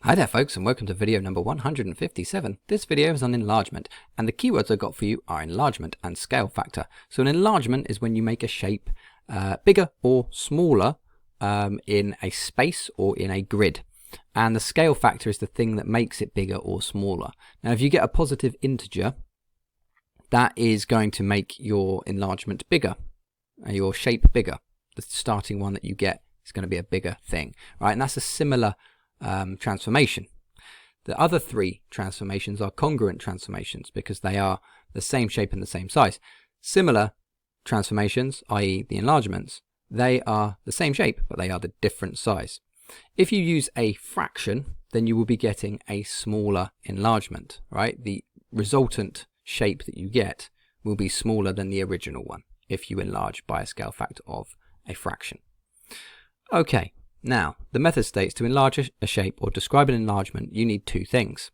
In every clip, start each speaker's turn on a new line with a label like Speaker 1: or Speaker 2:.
Speaker 1: Hi there folks, and welcome to video number 157. This video is on enlargement, and the keywords I got for you are enlargement and scale factor. So an enlargement is when you make a shape bigger or smaller in a space or in a grid. And the scale factor is the thing that makes it bigger or smaller. Now if you get a positive integer, that is going to make your enlargement bigger, your shape bigger. The starting one that you get is going to be a bigger thing, right? And that's a similar transformation. The other three transformations are congruent transformations because they are the same shape and the same size. Similar transformations, i.e. the enlargements, they are the same shape but they are the different size. If you use a fraction, then you will be getting a smaller enlargement, right? The resultant shape that you get will be smaller than the original one if you enlarge by a scale factor of a fraction. Okay. Now, the method states to enlarge a shape or describe an enlargement, you need two things.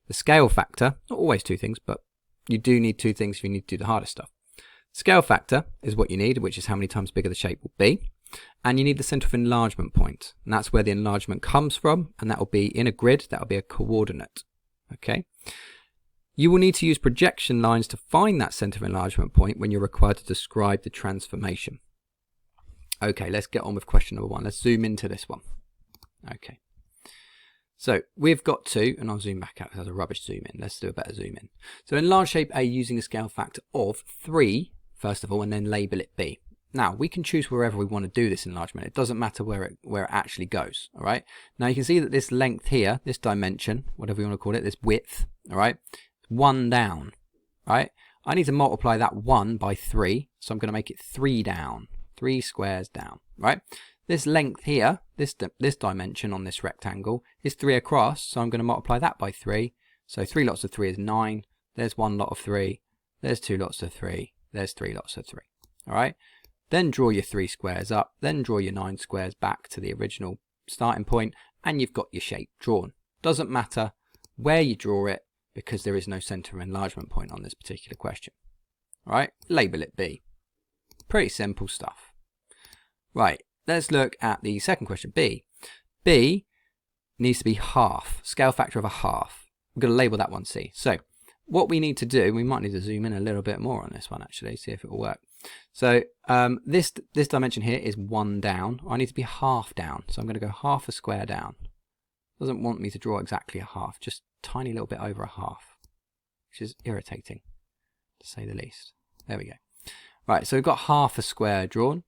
Speaker 1: The scale factor, not always two things, but you do need two things if you need to do the hardest stuff. Scale factor is what you need, which is how many times bigger the shape will be. And you need the center of enlargement point. And that's where the enlargement comes from. And that will be in a grid, that will be a coordinate. Okay. You will need to use projection lines to find that center of enlargement point when you're required to describe the transformation. Okay, let's get on with question number one. Let's zoom into this one. Okay. So we've got to, and I'll zoom back out because that's a rubbish zoom in. Let's do a better zoom in. So enlarge shape A using a scale factor of 3, first of all, and then label it B. Now, we can choose wherever we want to do this enlargement. It doesn't matter where it actually goes, all right? Now, you can see that this length here, this dimension, whatever you want to call it, this width, all right, 1 down, right? I need to multiply that 1 by 3, so I'm going to make it 3 down. 3 squares down, right? This length here, this dimension on this rectangle is 3 across, so I'm going to multiply that by 3. So 3 lots of 3 is 9. There's 1 lot of 3. There's 2 lots of 3. There's 3 lots of 3. All right? Then draw your 3 squares up. Then draw your 9 squares back to the original starting point, and you've got your shape drawn. Doesn't matter where you draw it because there is no center of enlargement point on this particular question. All right? Label it B. Pretty simple stuff. Right, let's look at the second question, B. B needs to be half, scale factor of a half. I'm going to label that one C. So what we need to do, we might need to zoom in a little bit more on this one actually, see if it will work. So this dimension here is 1 down. I need to be half down, so I'm going to go half a square down. Doesn't want me to draw exactly a half, just a tiny little bit over a half, which is irritating, to say the least. There we go. Right, so we've got half a square drawn.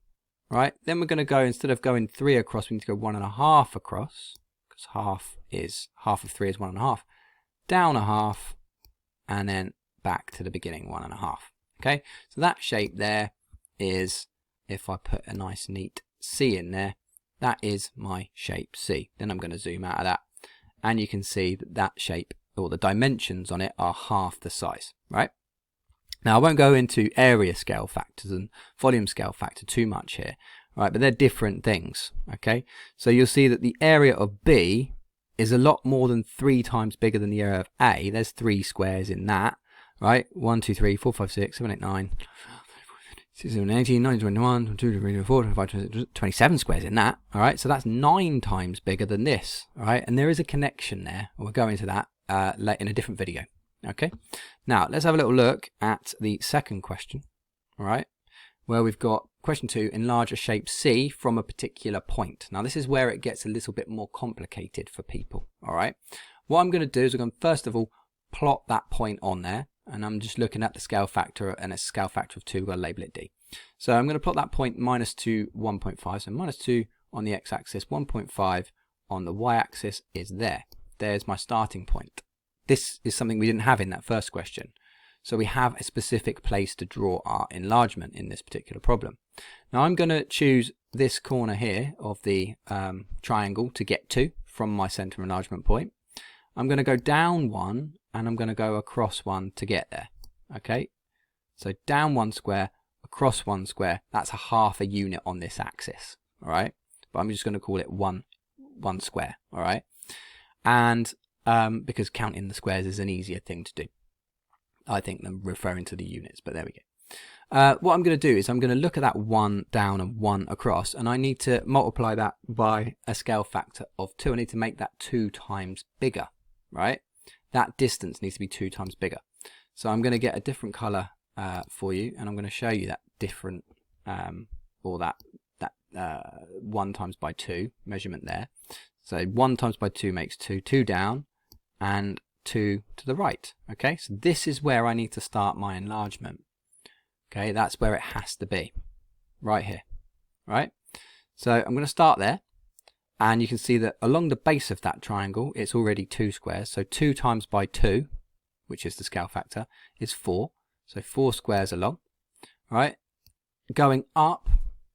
Speaker 1: Right, then we're going to go, instead of going 3 across, we need to go 1.5 across, because half of 3 is 1.5. Down a half, and then back to the beginning, 1.5. Okay, so that shape there is, if I put a nice neat C in there, that is my shape C. Then I'm going to zoom out of that, and you can see that that shape, or the dimensions on it, are half the size, right? Now, I won't go into area scale factors and volume scale factor too much here, right? But they're different things, okay? So you'll see that the area of B is a lot more than 3 times bigger than the area of A. There's 3 squares in that, right? 1, 2, 3, 4, 5, 6, 7, 8, 9, 16, 18, 19, 21, 22, 23, 24, 25, 27 squares in that, all right? So that's 9 times bigger than this, all right? And there is a connection there. We'll go into that in a different video. Okay, now let's have a little look at the second question, all right, where we've got question 2, enlarge a shape C from a particular point. Now this is where it gets a little bit more complicated for people, all right. What I'm going to do is I'm going to first of all plot that point on there, and I'm just looking at the scale factor, and a scale factor of 2, we're going to label it D. So I'm going to plot that point -2, 1.5, so -2 on the x-axis, 1.5 on the y-axis is there. There's my starting point. This is something we didn't have in that first question. So we have a specific place to draw our enlargement in this particular problem. Now I'm going to choose this corner here of the triangle to get to from my center of enlargement point. I'm going to go down 1 and I'm going to go across 1 to get there. Okay, so down 1 square, across 1 square, that's a half a unit on this axis. All right, but I'm just going to call it one square. All right, and because counting the squares is an easier thing to do, I think, than referring to the units, but there we go. What I'm going to do is I'm going to look at that 1 down and 1 across, and I need to multiply that by a scale factor of 2. I need to make that 2 times bigger, right? That distance needs to be 2 times bigger. So I'm going to get a different color for you, and I'm going to show you that different, or that 1 times by 2 measurement there. So 1 times by 2 makes 2, 2 down, and 2 to the right. Okay, so this is where I need to start my enlargement. Okay, that's where it has to be, right here, right? So I'm going to start there, and you can see that along the base of that triangle, it's already 2 squares. So 2 times by 2, which is the scale factor, is 4. So 4 squares along, right? Going up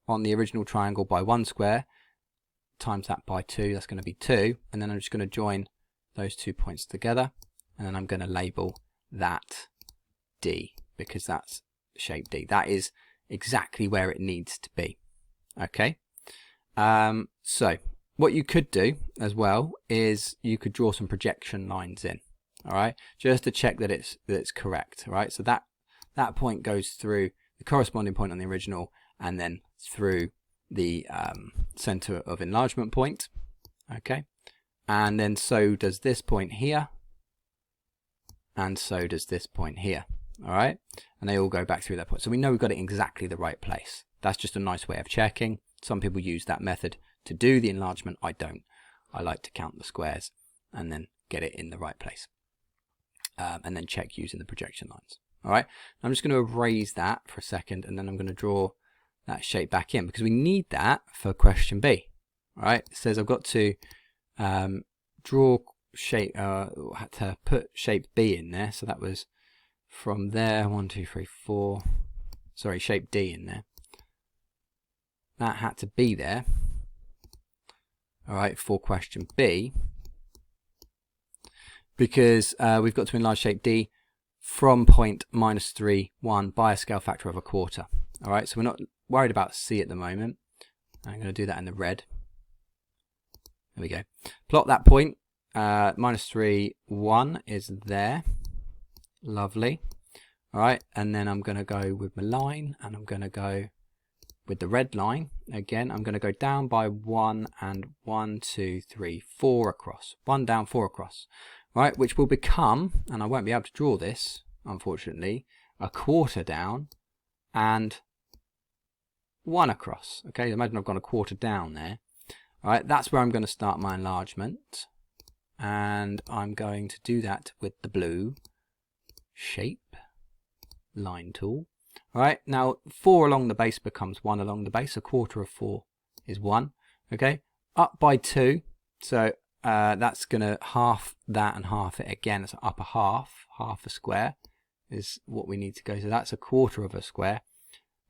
Speaker 1: on the original triangle by 1 square, times that by 2, that's going to be 2. And then I'm just going to join those 2 points together, and then I'm going to label that D, because that's shape D. That is exactly where it needs to be. Okay, so what you could do as well is you could draw some projection lines in, all right, just to check that it's correct. All right, so that point goes through the corresponding point on the original, and then through the center of enlargement point. Okay, and then so does this point here, and so does this point here. All right, and they all go back through that point. So we know we've got it in exactly the right place. That's just a nice way of checking. Some people use that method to do the enlargement. I don't. I like to count the squares and then get it in the right place, and then check using the projection lines. All right, I'm just going to erase that for a second, and then I'm going to draw that shape back in, because we need that for question B. All right, it says I've got to draw shape, had to put shape B in there. So that was from there, 1, 2, 3, 4, sorry, shape D in there. That had to be there, all right, for question B, because we've got to enlarge shape D from point -3, 1 by a scale factor of 1/4. All right, so we're not worried about C at the moment. I'm going to do that in the red. There we go. Plot that point. -3, 1 is there. Lovely. All right, and then I'm going to go with my line, and I'm going to go with the red line again. I'm going to go down by 1 and 1, 2, 3, 4 across. 1 down, 4 across. Right, which will become, and I won't be able to draw this unfortunately, 1/4 down and 1 across. Okay, imagine I've got 1/4 down there. All right, that's where I'm going to start my enlargement, and I'm going to do that with the blue shape line tool. All right, now 4 along the base becomes 1 along the base. 1/4 of 4 is 1. Okay, up by 2, so that's going to half that and half it again. It's up a half a square is what we need to go. So that's 1/4 of a square,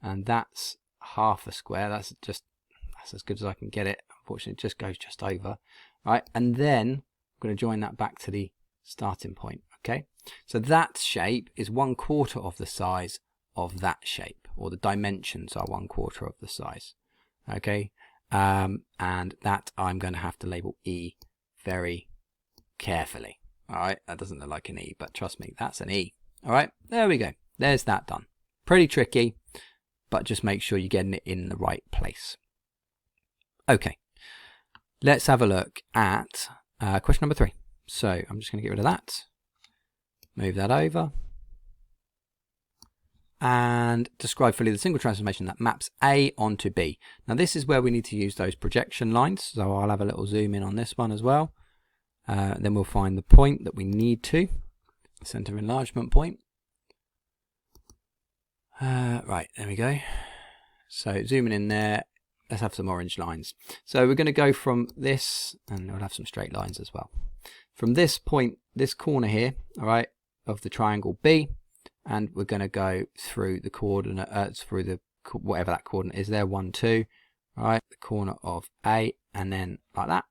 Speaker 1: and that's half a square. That's as good as I can get it. Unfortunately, it just goes just over. Right, and then I'm going to join that back to the starting point. Okay, so that shape is 1/4 of the size of that shape, or the dimensions are 1/4 of the size. Okay, and that I'm going to have to label E very carefully. All right, that doesn't look like an E, but trust me, that's an E. All right, there we go. There's that done. Pretty tricky, but just make sure you're getting it in the right place. Okay, let's have a look at question number 3. So I'm just going to get rid of that, move that over, and describe fully the single transformation that maps A onto B. Now this is where we need to use those projection lines, so I'll have a little zoom in on this one as well. Then we'll find the point that we need to, center enlargement point. Right, there we go. So zooming in there, let's have some orange lines. So we're going to go from this, and we'll have some straight lines as well. From this point, this corner here, all right, of the triangle B, and we're going to go through the coordinate, through the whatever that coordinate is there, 1, 2, all right, the corner of A, and then like that.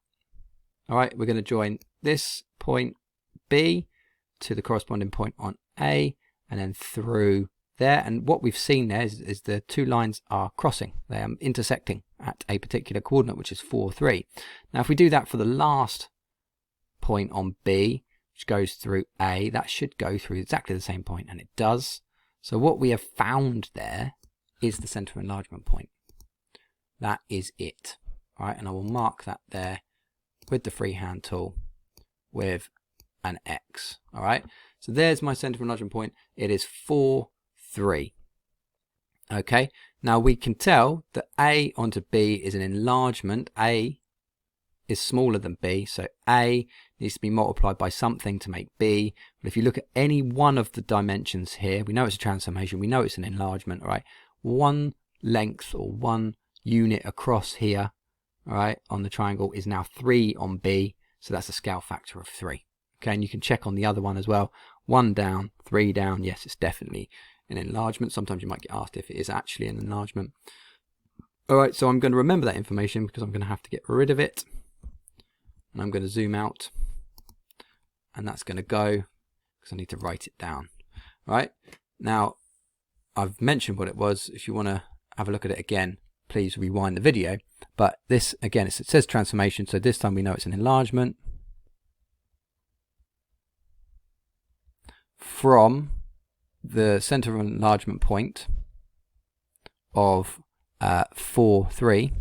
Speaker 1: All right, we're going to join this point B to the corresponding point on A, and then through there. And what we've seen there is the 2 lines are crossing. They are intersecting at a particular coordinate, which is 4, 3. Now, if we do that for the last point on B, which goes through A, that should go through exactly the same point, and it does. So what we have found there is the center of enlargement point. That is it. All right, and I will mark that there with the freehand tool with an X. All right, so there's my center of enlargement point. It is 4, 3. Okay, now we can tell that A onto B is an enlargement. A is smaller than B, so A needs to be multiplied by something to make B. But if you look at any one of the dimensions here, we know it's a transformation, we know it's an enlargement, all right? One length or one unit across here, all right, on the triangle is now 3 on B, so that's a scale factor of 3. Okay, and you can check on the other one as well. 1 down, 3 down, yes, it's definitely an enlargement. Sometimes you might get asked if it is actually an enlargement. All right, so I'm going to remember that information because I'm going to have to get rid of it. And I'm going to zoom out, and that's going to go because I need to write it down. All right, now I've mentioned what it was. If you want to have a look at it again, please rewind the video. But this, again, it says transformation, so this time we know it's an enlargement from the center of enlargement point of 4, 3.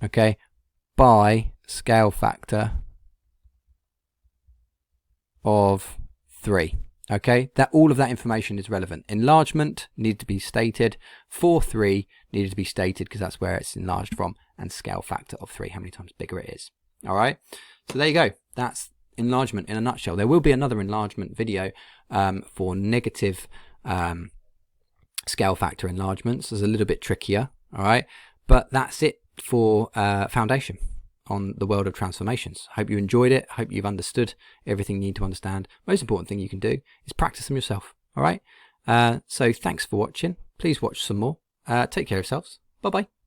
Speaker 1: Okay, by scale factor of 3. Okay, that all of that information is relevant. Enlargement needed to be stated, 4, 3 needed to be stated because that's where it's enlarged from, and scale factor of 3, how many times bigger it is. All right, so there you go. That's enlargement in a nutshell. There will be another enlargement video for negative scale factor enlargements. It's a little bit trickier. All right, but that's it for foundation on the world of transformations. Hope you enjoyed it. Hope you've understood everything you need to understand. Most important thing you can do is practice them yourself. All right. So thanks for watching. Please watch some more. Take care of yourselves. Bye bye.